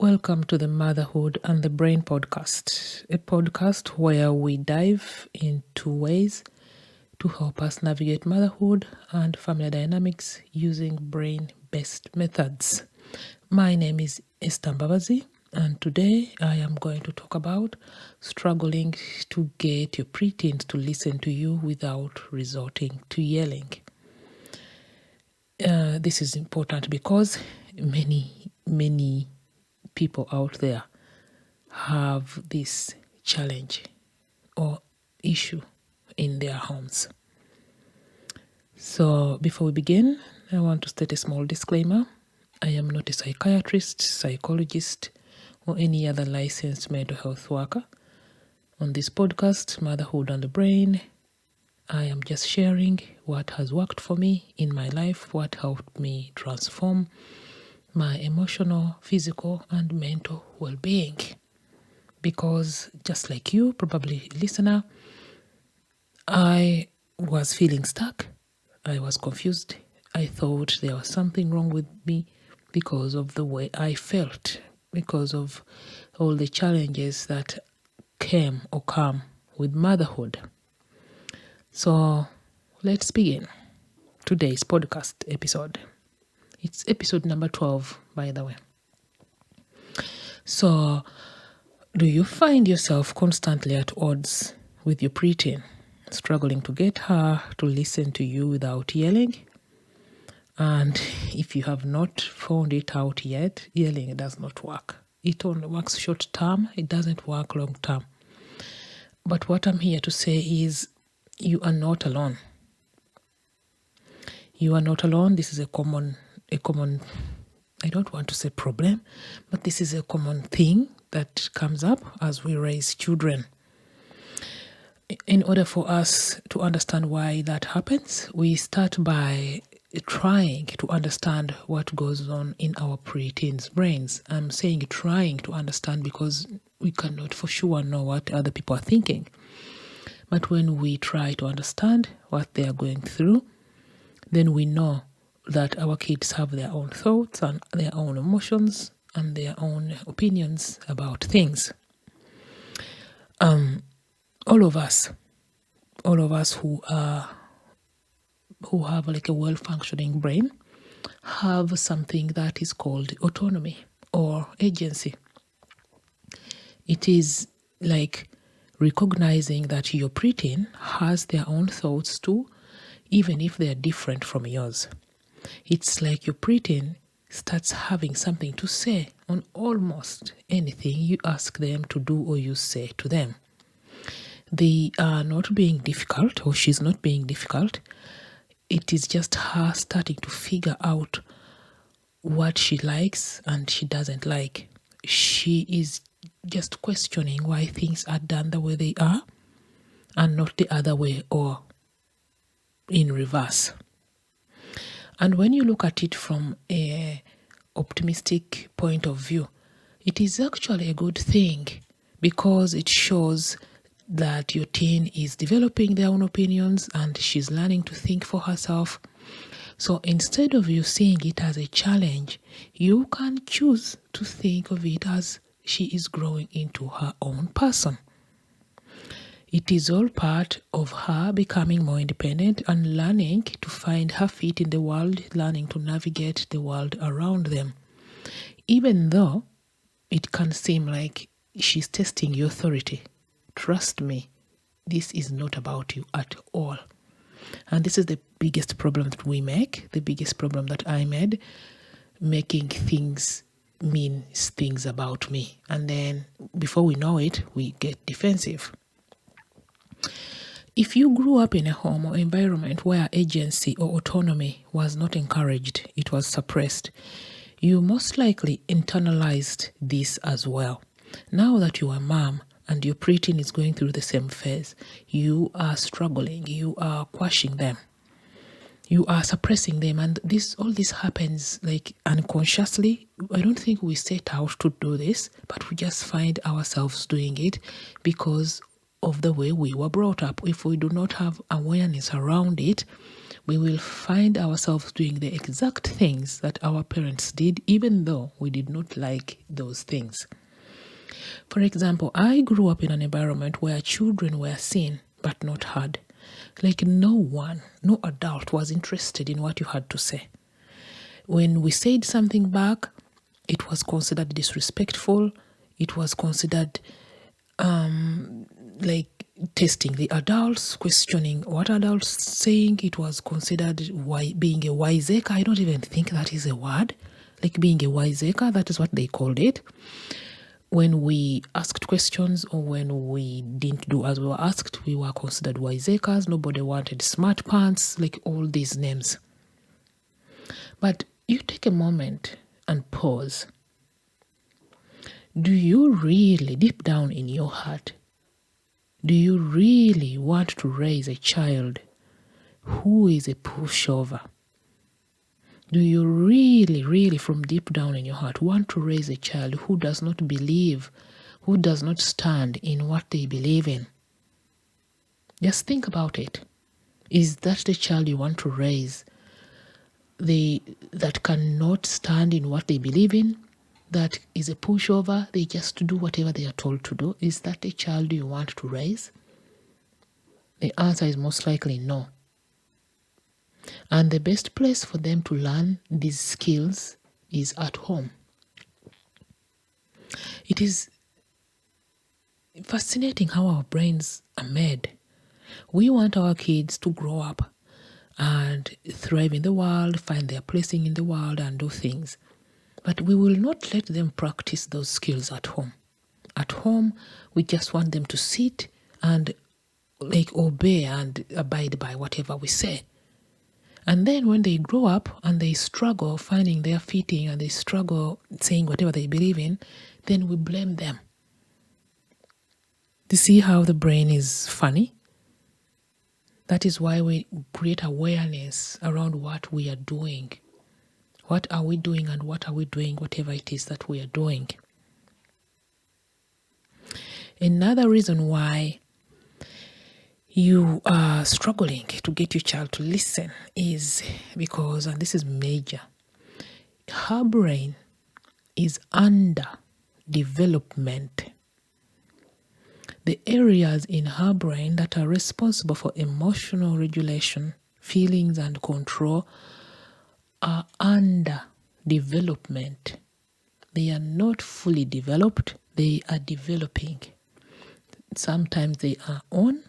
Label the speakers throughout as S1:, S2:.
S1: Welcome to the Motherhood and the Brain podcast, a podcast where we dive into ways to help us navigate motherhood and family dynamics using brain-based methods. My name is Esther Mbabazi, and today I am going to talk about struggling to get your preteens to listen to you without resorting to yelling. This is important because many people out there have this challenge or issue in their homes. So before we begin, I want to state a small disclaimer. I am not a psychiatrist, psychologist, or any other licensed mental health worker. On this podcast, Motherhood and the Brain, I am just sharing what has worked for me in my life, what helped me transform my emotional, physical, and mental well-being. Because just like you, probably listener, I was feeling stuck. I was confused. I thought there was something wrong with me because of the way I felt, because of all the challenges that came or come with motherhood. So let's begin today's podcast episode. It's episode number 12, by the way. So, do you find yourself constantly at odds with your preteen, struggling to get her to listen to you without yelling? And if you have not found it out yet, yelling does not work. It only works short term, it doesn't work long term. But what I'm here to say is you are not alone. You are not alone. This is a common, I don't want to say problem, but this is a common thing that comes up as we raise children. In order for us to understand why that happens, we start by trying to understand what goes on in our preteens' brains. I'm saying trying to understand because we cannot for sure know what other people are thinking. But when we try to understand what they are going through, then we know that our kids have their own thoughts and their own emotions and their own opinions about things. All of us who have like a well-functioning brain have something that is called autonomy or agency. It is like recognizing that your preteen has their own thoughts too, even if they are different from yours. It's like your preteen starts having something to say on almost anything you ask them to do or you say to them. They are not being difficult, or she's not being difficult. It is just her starting to figure out what she likes and she doesn't like. She is just questioning why things are done the way they are and not the other way or in reverse. And when you look at it from an optimistic point of view, it is actually a good thing because it shows that your teen is developing their own opinions and she's learning to think for herself. So instead of you seeing it as a challenge, you can choose to think of it as she is growing into her own person. It is all part of her becoming more independent and learning to find her feet in the world, learning to navigate the world around them. Even though it can seem like she's testing your authority, trust me, this is not about you at all. And this is the biggest problem that we make, the biggest problem that I made, making things mean things about me. And then before we know it, we get defensive. If you grew up in a home or environment where agency or autonomy was not encouraged, it was suppressed, you most likely internalized this as well. Now that you are a mom and your preteen is going through the same phase, you are struggling, you are quashing them, you are suppressing them, and all this happens like unconsciously. I don't think we set out to do this, but we just find ourselves doing it because of the way we were brought up. If we do not have awareness around it, we will find ourselves doing the exact things that our parents did, even though we did not like those things. For example, I grew up in an environment where children were seen but not heard. Like no adult was interested in what you had to say. When we said something back, it was considered disrespectful. It was considered like testing the adults, questioning what adults saying. It was considered being a wiseacre. I don't even think that is a word. Like being a wiseacre, that is what they called it. When we asked questions or when we didn't do as we were asked, we were considered wiseacres. Nobody wanted smart pants, like all these names. But you take a moment and pause. Do you really, deep down in your heart, do you really want to raise a child who is a pushover? Do you really, really, from deep down in your heart, want to raise a child who does not believe, who does not stand in what they believe in? Just think about it. Is that the child you want to raise? That cannot stand in what they believe in? That is a pushover? They just do whatever they are told to do? Is that the child you want to raise? The answer is most likely no. And the best place for them to learn these skills is at home. It is fascinating how our brains are made. We want our kids to grow up and thrive in the world, find their placing in the world and do things. But we will not let them practice those skills at home. At home, we just want them to sit and obey and abide by whatever we say. And then when they grow up and they struggle finding their fitting and they struggle saying whatever they believe in, then we blame them. You see how the brain is funny? That is why we create awareness around what we are doing. What are we doing and what are we doing, whatever it is that we are doing. Another reason why you are struggling to get your child to listen is because, and this is major, her brain is under development. The areas in her brain that are responsible for emotional regulation, feelings, and control are under development. They are not fully developed, they are developing. Sometimes they are on,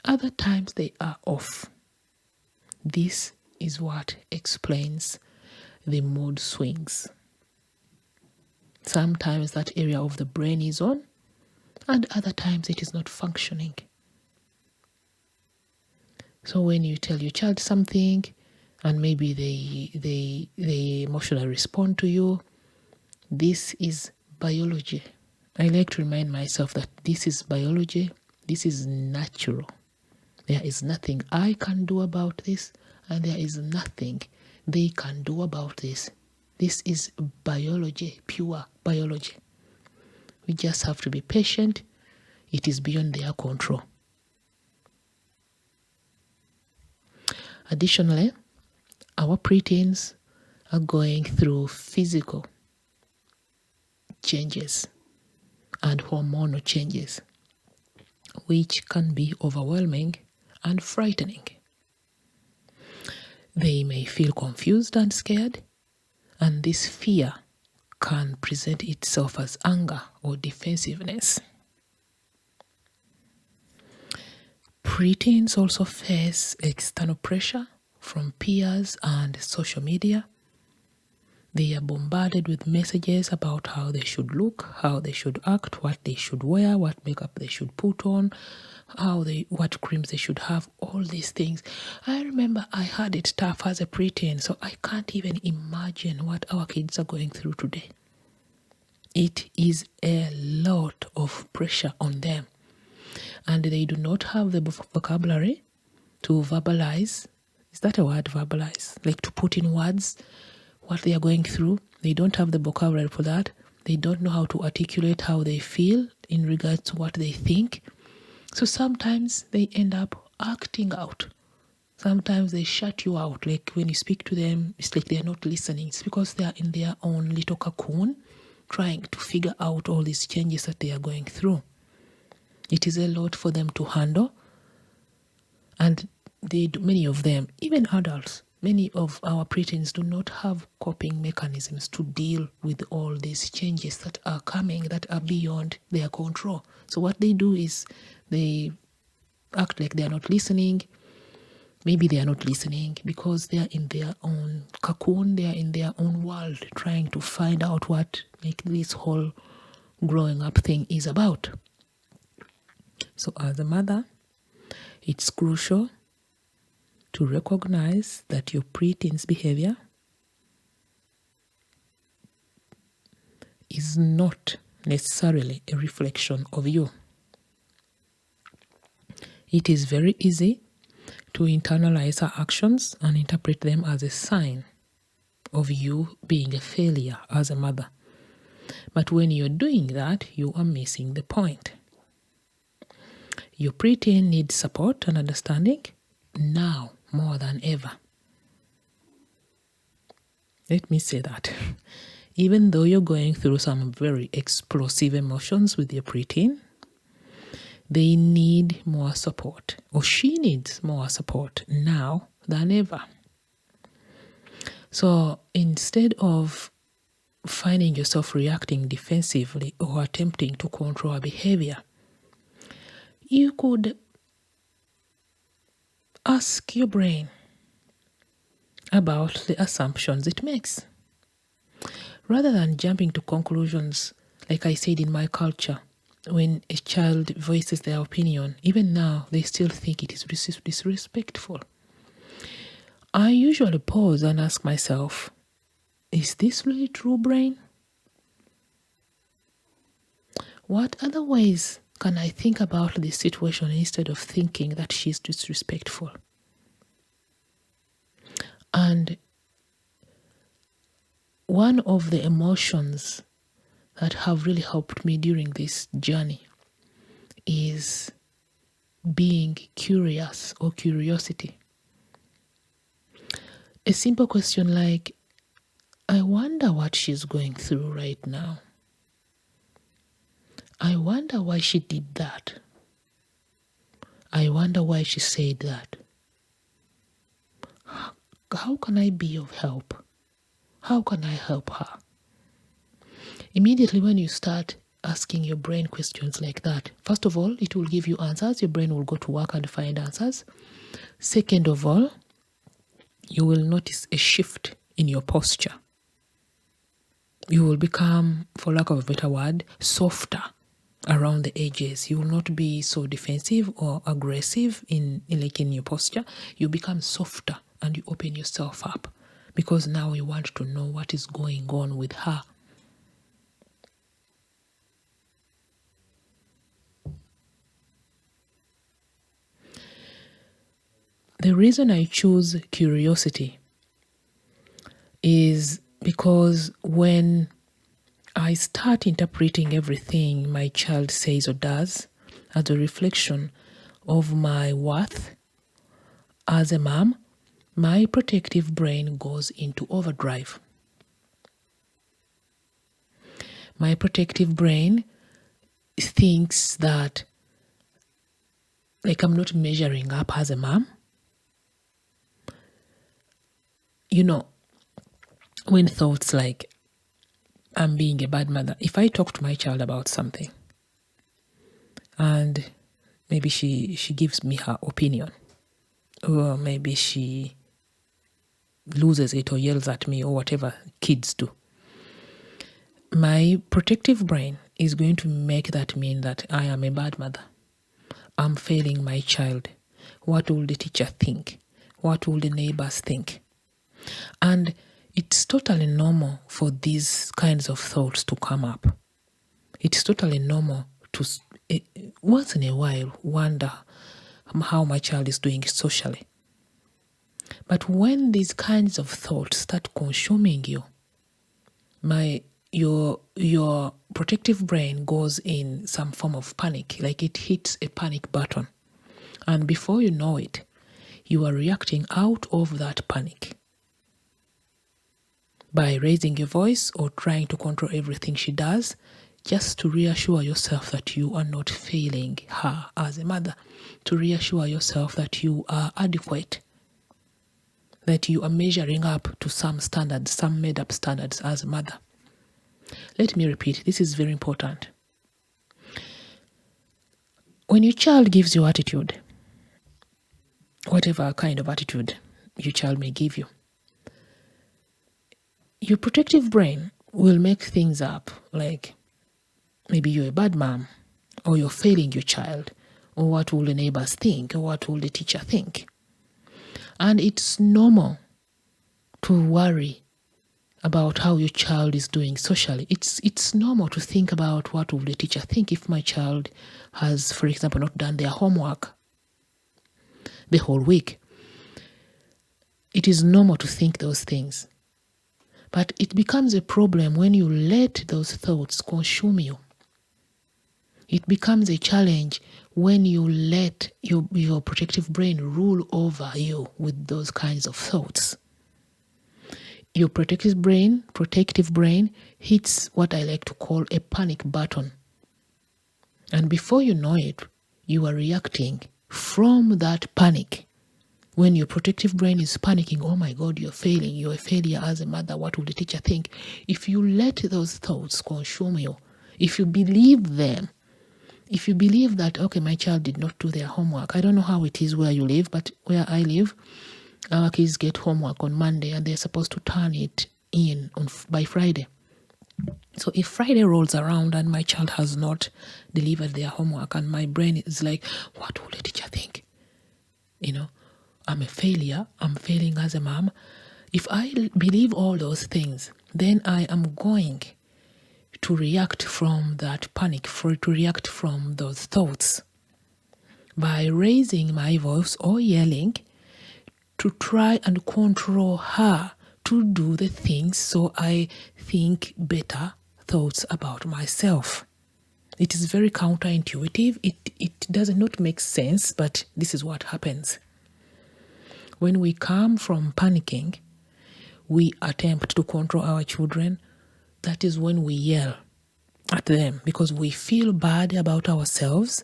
S1: other times they are off. This is what explains the mood swings. Sometimes that area of the brain is on, and other times it is not functioning. So when you tell your child something, and maybe they emotionally respond to you, this is biology. I like to remind myself that this is biology, this is natural. There is nothing I can do about this, and there is nothing they can do about this. This is biology, pure biology. We just have to be patient. It is beyond their control. Additionally, our preteens are going through physical changes and hormonal changes, which can be overwhelming and frightening. They may feel confused and scared, and this fear can present itself as anger or defensiveness. Preteens also face external pressure from peers and social media. They are bombarded with messages about how they should look, how they should act, what they should wear, what makeup they should put on, what creams they should have, all these things. I remember I had it tough as a preteen, so I can't even imagine what our kids are going through today. It is a lot of pressure on them, and they do not have the vocabulary to verbalize. Is that a word, verbalize? Like to put in words what they are going through. They don't have the vocabulary for that. They don't know how to articulate how they feel in regards to what they think. So sometimes they end up acting out Sometimes they shut you out. Like when you speak to them, it's like they're not listening. It's because they are in their own little cocoon trying to figure out all these changes that they are going through. It is a lot for them to handle. And many of them, even adults, many of our preteens do not have coping mechanisms to deal with all these changes that are coming that are beyond their control. So what they do is they act like they are not listening. Maybe they are not listening because they are in their own cocoon, they are in their own world, trying to find out what this whole growing up thing is about. So as a mother, it's crucial to recognize that your preteen's behavior is not necessarily a reflection of you. It is very easy to internalize her actions and interpret them as a sign of you being a failure as a mother. But when you're doing that, you are missing the point. Your preteen needs support and understanding now more than ever. Let me say that. Even though you're going through some very explosive emotions with your preteen, they need more support, or she needs more support now than ever. So instead of finding yourself reacting defensively or attempting to control her behavior, you could ask your brain about the assumptions it makes. Rather than jumping to conclusions, like I said, in my culture, when a child voices their opinion, even now they still think it is disrespectful. I usually pause and ask myself, is this really true, brain? What other ways can I think about this situation instead of thinking that she's disrespectful? And one of the emotions that have really helped me during this journey is being curious or curiosity. A simple question like, I wonder what she's going through right now. I wonder why she did that. I wonder why she said that. How can I be of help? How can I help her? Immediately when you start asking your brain questions like that, first of all, it will give you answers. Your brain will go to work and find answers. Second of all, you will notice a shift in your posture. You will become, for lack of a better word, softer around the edges. You will not be so defensive or aggressive in your posture. You become softer and you open yourself up because now you want to know what is going on with her. The reason I choose curiosity is because when I start interpreting everything my child says or does as a reflection of my worth as a mom, my protective brain goes into overdrive. My protective brain thinks that, like, I'm not measuring up as a mom. You know, when thoughts like, I'm being a bad mother, if I talk to my child about something and maybe she gives me her opinion, or maybe she loses it or yells at me or whatever kids do, my protective brain is going to make that mean that I am a bad mother. I'm failing my child. What will the teacher think? What will the neighbors think? And it's totally normal for these kinds of thoughts to come up. It's totally normal to, once in a while, wonder how my child is doing socially. But when these kinds of thoughts start consuming you, your protective brain goes in some form of panic, like it hits a panic button. And before you know it, you are reacting out of that panic by raising your voice or trying to control everything she does, just to reassure yourself that you are not failing her as a mother, to reassure yourself that you are adequate, that you are measuring up to some standards, some made-up standards as a mother. Let me repeat, this is very important. When your child gives you attitude, whatever kind of attitude your child may give you, your protective brain will make things up, like maybe you're a bad mom, or you're failing your child, or what will the neighbors think, or what will the teacher think. And it's normal to worry about how your child is doing socially. It's normal to think about what will the teacher think if my child has, for example, not done their homework the whole week. It is normal to think those things. But it becomes a problem when you let those thoughts consume you. It becomes a challenge when you let your protective brain rule over you with those kinds of thoughts. Your protective brain hits what I like to call a panic button. And before you know it, you are reacting from that panic. When your protective brain is panicking, oh my God, you're failing, you're a failure as a mother, what will the teacher think? If you let those thoughts consume you, if you believe them, if you believe that, okay, my child did not do their homework, I don't know how it is where you live, but where I live, our kids get homework on Monday and they're supposed to turn it in by Friday. So if Friday rolls around and my child has not delivered their homework and my brain is like, what will the teacher think? I'm a failure, I'm failing as a mom. If I believe all those things, then I am going to react from that panic, to react from those thoughts by raising my voice or yelling to try and control her to do the things so I think better thoughts about myself. It is very counterintuitive. It does not make sense, but this is what happens. When we come from panicking, we attempt to control our children. That is when we yell at them because we feel bad about ourselves.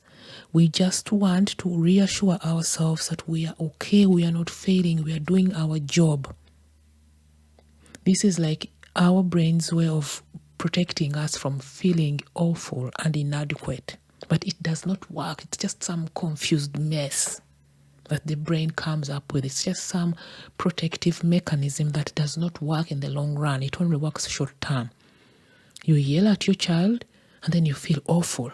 S1: We just want to reassure ourselves that we are okay, we are not failing, we are doing our job. This is like our brain's way of protecting us from feeling awful and inadequate. But it does not work. It's just some confused mess that the brain comes up with. It's just some protective mechanism that does not work in the long run. It only works short term. You yell at your child and then you feel awful.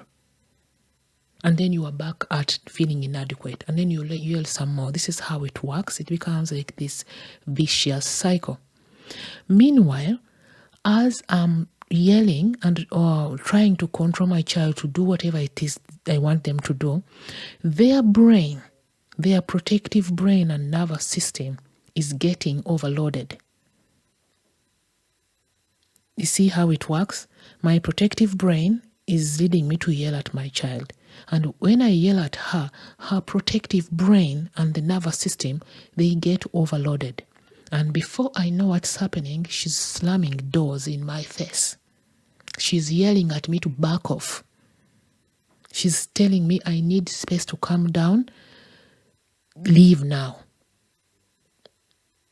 S1: And then you are back at feeling inadequate. And then you yell some more. This is how it works. It becomes like this vicious cycle. Meanwhile, as I'm yelling and trying to control my child to do whatever it is I want them to do, their brain, their protective brain and nervous system is getting overloaded. You see how it works? My protective brain is leading me to yell at my child. And when I yell at her, her protective brain and the nervous system, they get overloaded. And before I know what's happening, she's slamming doors in my face. She's yelling at me to back off. She's telling me I need space to calm down. Leave now.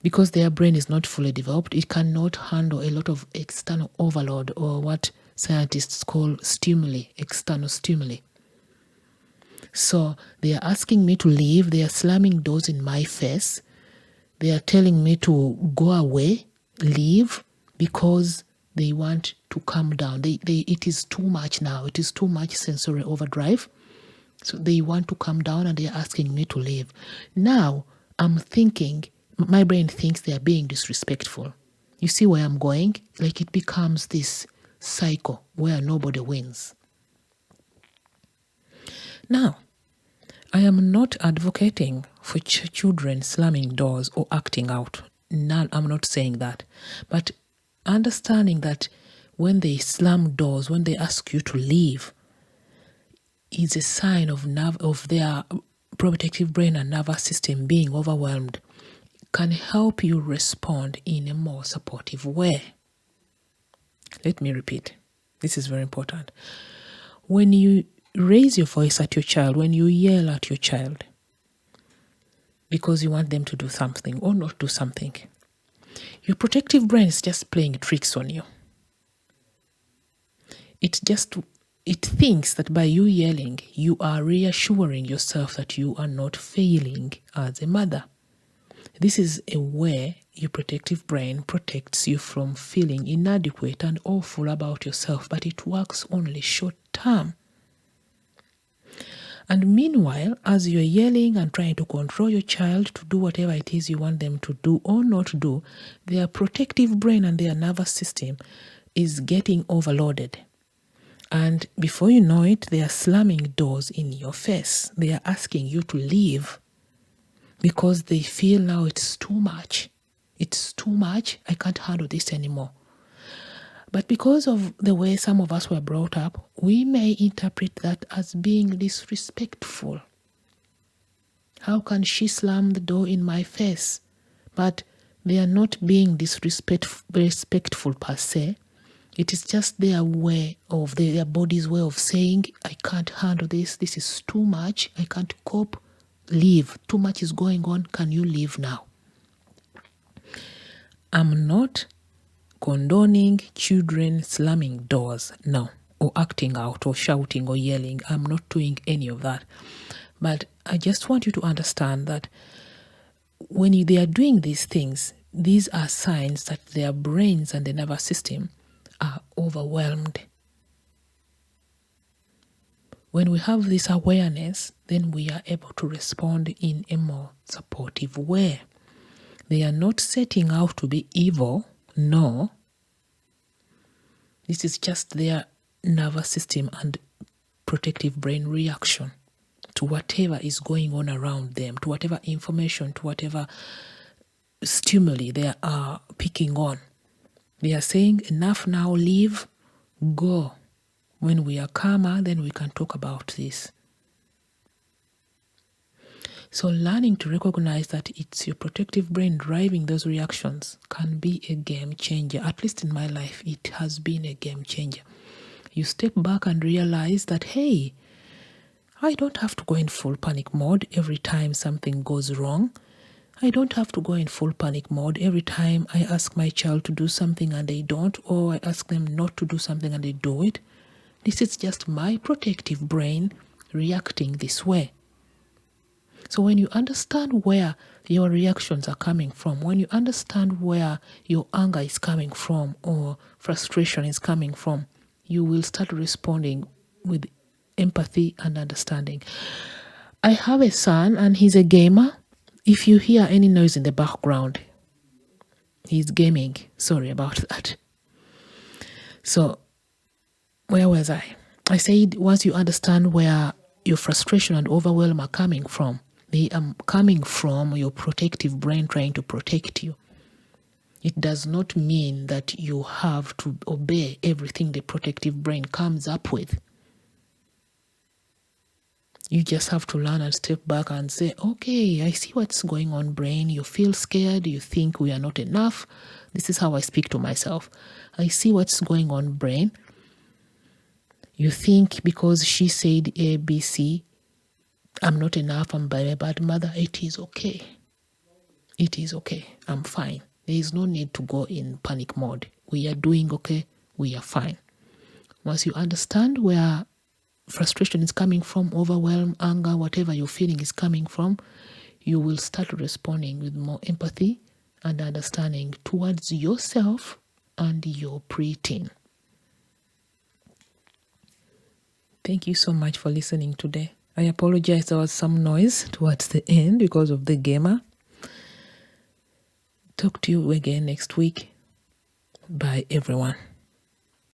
S1: Because their brain is not fully developed, it cannot handle a lot of external overload, or what scientists call stimuli, external stimuli. So they are asking me to leave. They are slamming doors in my face. They are telling me to go away, leave, because they want to calm down. It is too much now. It is too much sensory overdrive. So they want to calm down and they are asking me to leave. Now I'm thinking, my brain thinks they are being disrespectful. You see where I'm going? Like it becomes this cycle where nobody wins. Now, I am not advocating for children slamming doors or acting out. I'm not saying that. But understanding that when they slam doors, when they ask you to leave, is a sign of their protective brain and nervous system being overwhelmed can help you respond in a more supportive way. Let me repeat. This is very important. When you raise your voice at your child, when you yell at your child because you want them to do something or not do something, your protective brain is just playing tricks on you. It thinks that by you yelling, you are reassuring yourself that you are not failing as a mother. This is a way your protective brain protects you from feeling inadequate and awful about yourself, but it works only short term. And meanwhile, as you're yelling and trying to control your child to do whatever it is you want them to do or not do, their protective brain and their nervous system is getting overloaded. And before you know it, they are slamming doors in your face. They are asking you to leave because they feel now it's too much. It's too much. I can't handle this anymore. But because of the way some of us were brought up, we may interpret that as being disrespectful. How can she slam the door in my face? But they are not being disrespectful per se. It is just their body's way of saying, I can't handle this. This is too much. I can't cope. Leave. Too much is going on. Can you leave now? I'm not condoning children slamming doors, no, or acting out or shouting or yelling. I'm not doing any of that. But I just want you to understand that when they are doing these things, these are signs that their brains and the nervous system are overwhelmed. When we have this awareness, then we are able to respond in a more supportive way. They are not setting out to be evil, no. This is just their nervous system and protective brain reaction to whatever is going on around them, to whatever information, to whatever stimuli they are picking on. They are saying, enough now, leave, go. When we are calmer, then we can talk about this. So learning to recognize that it's your protective brain driving those reactions can be a game changer. At least in my life, it has been a game changer. You step back and realize that, hey, I don't have to go in full panic mode every time something goes wrong. I don't have to go in full panic mode every time I ask my child to do something and they don't, or I ask them not to do something and they do it. This is just my protective brain reacting this way. So when you understand where your reactions are coming from, when you understand where your anger is coming from or frustration is coming from, you will start responding with empathy and understanding. I have a son and he's a gamer. If you hear any noise in the background, he's gaming. Sorry about that. So where was I? I said once you understand where your frustration and overwhelm are coming from, they are coming from your protective brain trying to protect you. It does not mean that you have to obey everything the protective brain comes up with. You just have to learn and step back and say, okay, I see what's going on, brain. You feel scared. You think we are not enough. This is how I speak to myself. I see what's going on, brain. You think because she said A, B, C, I'm not enough, I'm a bad mother. It is okay. It is okay. I'm fine. There is no need to go in panic mode. We are doing okay. We are fine. Once you understand where frustration is coming from, overwhelm, anger, whatever you're feeling is coming from, you will start responding with more empathy and understanding towards yourself and your preteen. Thank you so much for listening today. I apologize, there was some noise towards the end because of the gamer. Talk to you again next week. Bye, everyone.